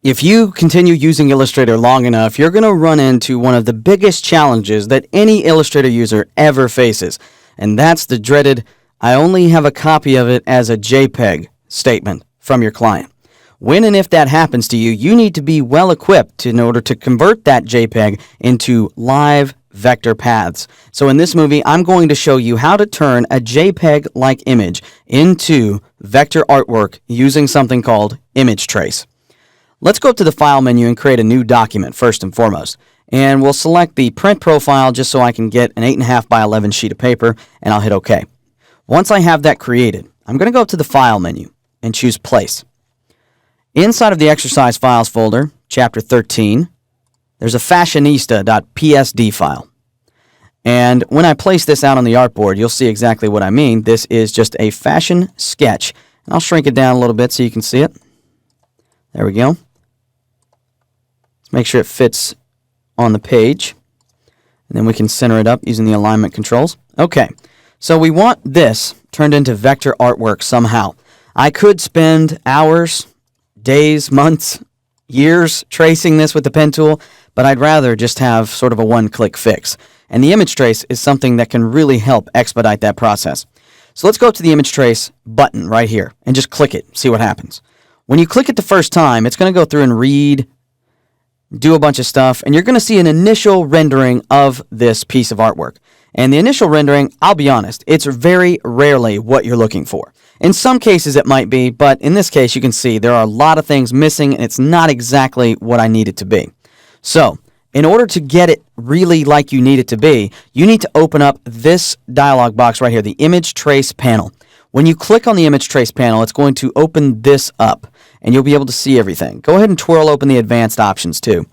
If you continue using Illustrator long enough, you're going to run into one of the biggest challenges that any Illustrator user ever faces, and that's the dreaded, "I only have a copy of it as a JPEG" statement from your client. When and if that happens to you, you need to be well equipped in order to convert that JPEG into live vector paths. So in this movie, I'm going to show you how to turn a JPEG-like image into vector artwork using something called image trace. Let's go up to the File menu and create a new document first and foremost. And we'll select the print profile just so I can get an 8.5 by 11 sheet of paper, and I'll hit OK. Once I have that created, I'm going to go up to the File menu and choose Place. Inside of the Exercise Files folder, Chapter 13, there's a fashionista.psd file. And when I place this out on the artboard, you'll see exactly what I mean. This is just a fashion sketch. And I'll shrink it down a little bit so you can see it. There we go. Make sure it fits on the page, and then we can center it up using the alignment controls. Okay, so we want this turned into vector artwork somehow. I could spend hours, days, months, years tracing this with the pen tool, but I'd rather just have sort of a one-click fix. And the image trace is something that can really help expedite that process. So let's go to the image trace button right here and just click it, see what happens. When you click it the first time, it's going to go through and read, do a bunch of stuff, and you're going to see an initial rendering of this piece of artwork. And the initial rendering, I'll be honest, it's very rarely what you're looking for. In some cases it might be, but in this case you can see there are a lot of things missing and it's not exactly what I need it to be. So, in order to get it really like you need it to be, you need to open up this dialog box right here, the Image Trace panel. When you click on the Image Trace panel, it's going to open this up, and you'll be able to see everything. Go ahead and twirl open the advanced options too.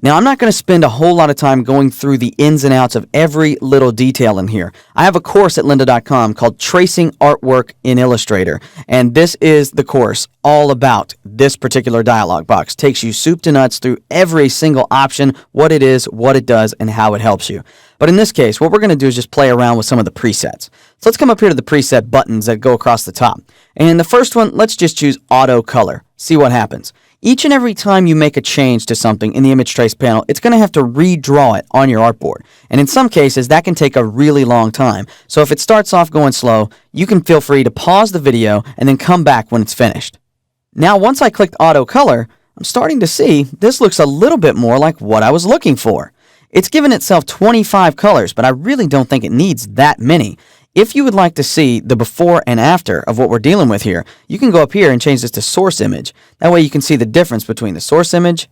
Now, I'm not going to spend a whole lot of time going through the ins and outs of every little detail in here. I have a course at lynda.com called Tracing Artwork in Illustrator, and this is the course all about this particular dialog box. Takes you soup to nuts through every single option, what it is, what it does, and how it helps you. But in this case, what we're going to do is just play around with some of the presets. So let's come up here to the preset buttons that go across the top. And the first one, let's just choose Auto Color. See what happens. Each and every time you make a change to something in the image trace panel, it's going to have to redraw it on your artboard. And in some cases, that can take a really long time. So if it starts off going slow, you can feel free to pause the video and then come back when it's finished. Now, once I clicked Auto Color, I'm starting to see this looks a little bit more like what I was looking for. It's given itself 25 colors, but I really don't think it needs that many. If you would like to see the before and after of what we're dealing with here, you can go up here and change this to source image. That way you can see the difference between the source image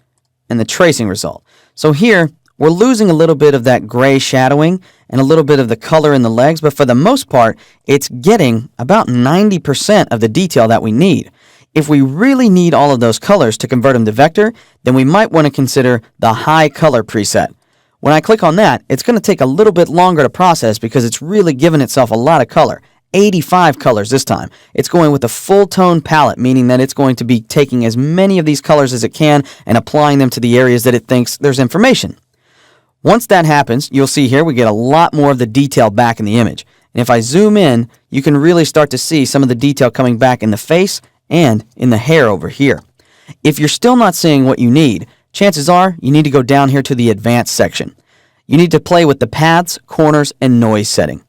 and the tracing result. So here, we're losing a little bit of that gray shadowing and a little bit of the color in the legs, but for the most part, it's getting about 90% of the detail that we need. If we really need all of those colors to convert them to vector, then we might want to consider the high color preset. When I click on that, it's going to take a little bit longer to process because it's really given itself a lot of color. 85 colors this time. It's going with a full tone palette, meaning that it's going to be taking as many of these colors as it can and applying them to the areas that it thinks there's information. Once that happens, you'll see here we get a lot more of the detail back in the image. And if I zoom in, you can really start to see some of the detail coming back in the face and in the hair over here. If you're still not seeing what you need, chances are you need to go down here to the advanced section. You need to play with the paths, corners, and noise setting.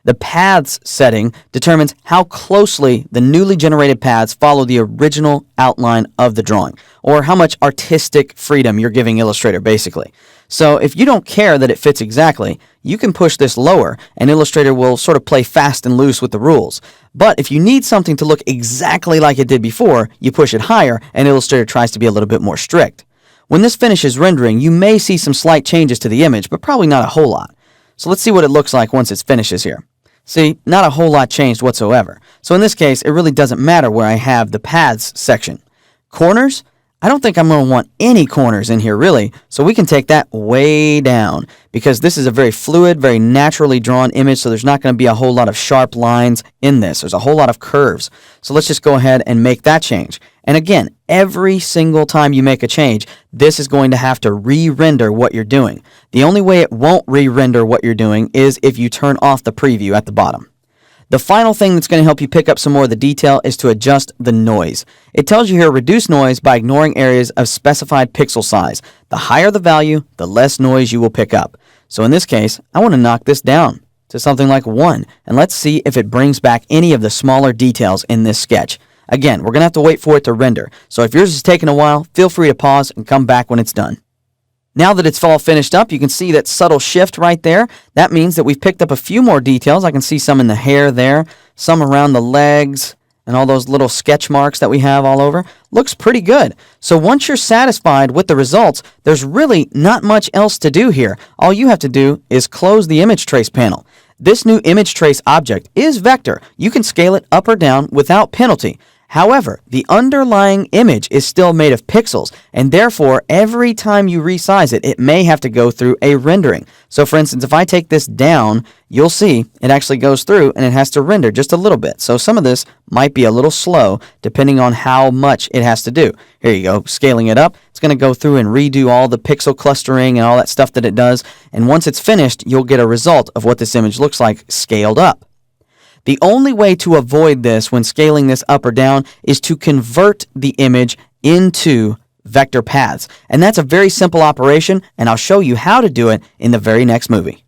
The paths setting determines how closely the newly generated paths follow the original outline of the drawing, or how much artistic freedom you're giving Illustrator, basically. So if you don't care that it fits exactly, you can push this lower, and Illustrator will sort of play fast and loose with the rules. But if you need something to look exactly like it did before, you push it higher, and Illustrator tries to be a little bit more strict. When this finishes rendering, you may see some slight changes to the image, but probably not a whole lot. So let's see what it looks like once it finishes here. See, not a whole lot changed whatsoever. So in this case, it really doesn't matter where I have the paths section. Corners? I don't think I'm going to want any corners in here really, so we can take that way down because this is a very fluid, very naturally drawn image, so there's not going to be a whole lot of sharp lines in this. There's a whole lot of curves. So let's just go ahead and make that change. And again, every single time you make a change, this is going to have to re-render what you're doing. The only way it won't re-render what you're doing is if you turn off the preview at the bottom. The final thing that's going to help you pick up some more of the detail is to adjust the noise. It tells you here reduce noise by ignoring areas of specified pixel size. The higher the value, the less noise you will pick up. So in this case, I want to knock this down to something like 1, and let's see if it brings back any of the smaller details in this sketch. Again, we're going to have to wait for it to render, so if yours is taking a while, feel free to pause and come back when it's done. Now that it's all finished up, you can see that subtle shift right there. That means that we've picked up a few more details. I can see some in the hair there, some around the legs, and all those little sketch marks that we have all over. Looks pretty good. So once you're satisfied with the results, there's really not much else to do here. All you have to do is close the image trace panel. This new image trace object is vector. You can scale it up or down without penalty. However, the underlying image is still made of pixels, and therefore, every time you resize it, it may have to go through a rendering. So for instance, if I take this down, you'll see it actually goes through and it has to render just a little bit. So some of this might be a little slow depending on how much it has to do. Here you go, scaling it up. It's going to go through and redo all the pixel clustering and all that stuff that it does. And once it's finished, you'll get a result of what this image looks like scaled up. The only way to avoid this when scaling this up or down is to convert the image into vector paths. And that's a very simple operation, and I'll show you how to do it in the very next movie.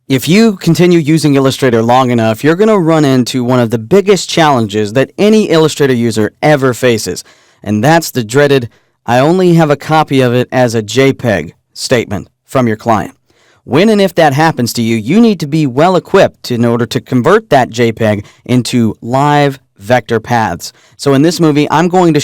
If you continue using Illustrator long enough, you're going to run into one of the biggest challenges that any Illustrator user ever faces, and that's the dreaded, "I only have a copy of it as a JPEG" statement from your client. When and if that happens to you, you need to be well equipped in order to convert that JPEG into live vector paths. So in this movie, I'm going to